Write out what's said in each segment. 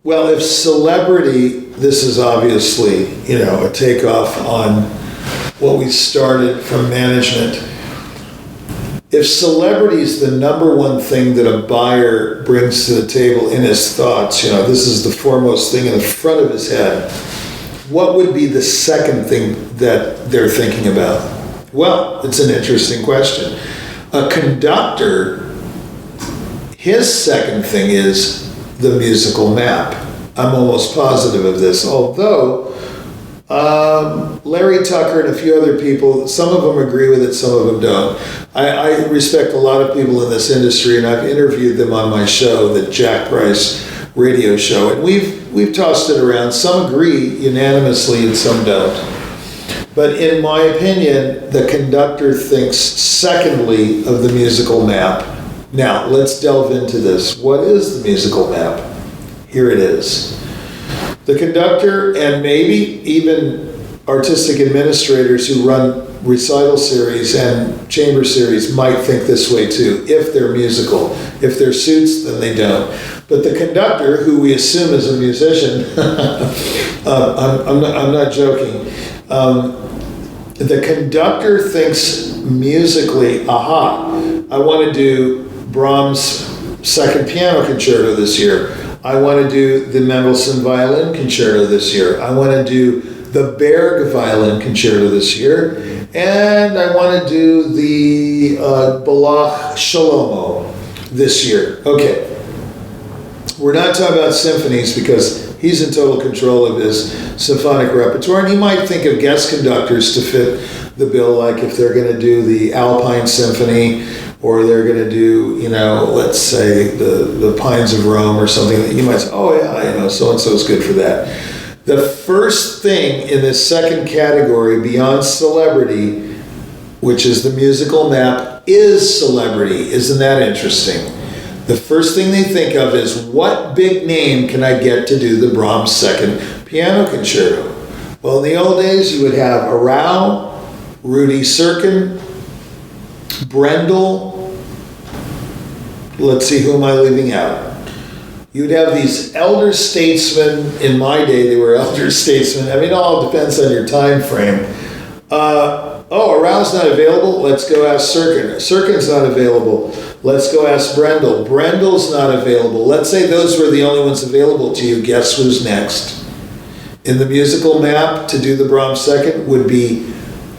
Well, if celebrity, this is obviously, a takeoff on what we started from management. If celebrity is the number one thing that a buyer brings to the table in his thoughts, this is the foremost thing in the front of his head, what would be the second thing that they're thinking about? Well, it's an interesting question. A conductor, his second thing is the musical map. I'm almost positive of this, although Larry Tucker and a few other people, some of them agree with it, some of them don't. I respect a lot of people in this industry, and I've interviewed them on my show, the Jack Price radio show, and we've tossed it around. Some agree unanimously and some don't. But in my opinion, the conductor thinks secondly of the musical map. Now, let's delve into this. What is the musical map? Here it is. The conductor, and maybe even artistic administrators who run recital series and chamber series, might think this way too, if they're musical. If they're suits, then they don't. But the conductor, who we assume is a musician, I'm not joking, the conductor thinks musically, I want to do Brahms' second piano concerto this year. I want to do the Mendelssohn violin concerto this year. I want to do the Berg violin concerto this year. And I want to do the Balach Shalomo this year. Okay. We're not talking about symphonies because he's in total control of his symphonic repertoire, and he might think of guest conductors to fit the bill, like if they're going to do the Alpine Symphony, or they're going to do, let's say the Pines of Rome or something that you might say, oh yeah, so-and-so is good for that. The first thing in this second category beyond celebrity, which is the musical map, is celebrity. Isn't that interesting? The first thing they think of is, what big name can I get to do the Brahms second piano concerto? Well, in the old days, you would have Arau, Rudy Serkin, Brendel. Let's see, who am I leaving out? You'd have these elder statesmen. In my day, they were elder statesmen. I mean, it all depends on your time frame. Arau's not available. Let's go ask Serkin. Serkin's not available. Let's go ask Brendel. Brendel's not available. Let's say those were the only ones available to you. Guess who's next? In the musical map, to do the Brahms second would be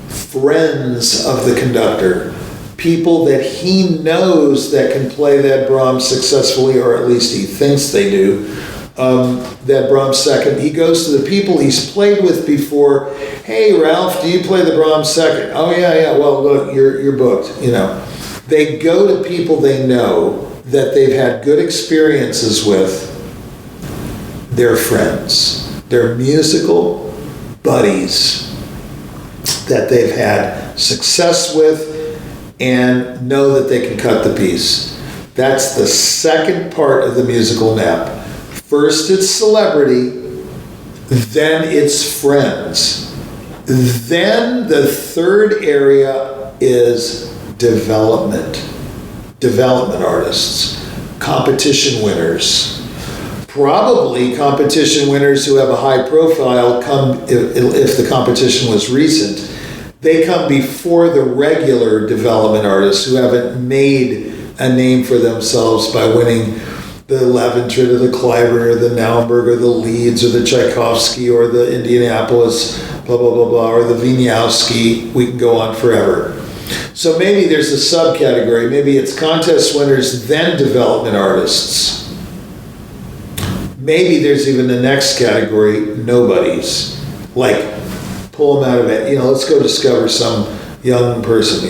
friends of the conductor. People that he knows that can play that Brahms successfully, or at least he thinks they do, that Brahms second. He goes to the people he's played with before. Hey, Ralph, do you play the Brahms second? Oh, yeah. Well, look, you're booked, They go to people they know that they've had good experiences with, their friends, their musical buddies that they've had success with, and know that they can cut the piece. That's the second part of the musical map. First it's celebrity, then it's friends. Then the third area is development artists, competition winners. Probably competition winners who have a high profile come, if the competition was recent, they come before the regular development artists who haven't made a name for themselves by winning the Leventritt or the Clyburn or the Naumburg or the Leeds or the Tchaikovsky or the Indianapolis, blah, blah, blah, blah, or the Wieniawski. We can go on forever. So maybe there's a subcategory. Maybe it's contest winners, then development artists. Maybe there's even the next category, nobodies. Like, pull them out of it. Let's go discover some young person,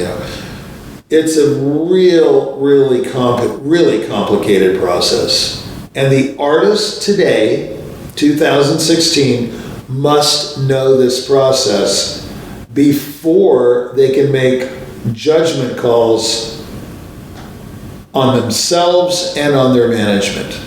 It's a really complicated process. And the artist today, 2016, must know this process before they can make judgment calls on themselves and on their management.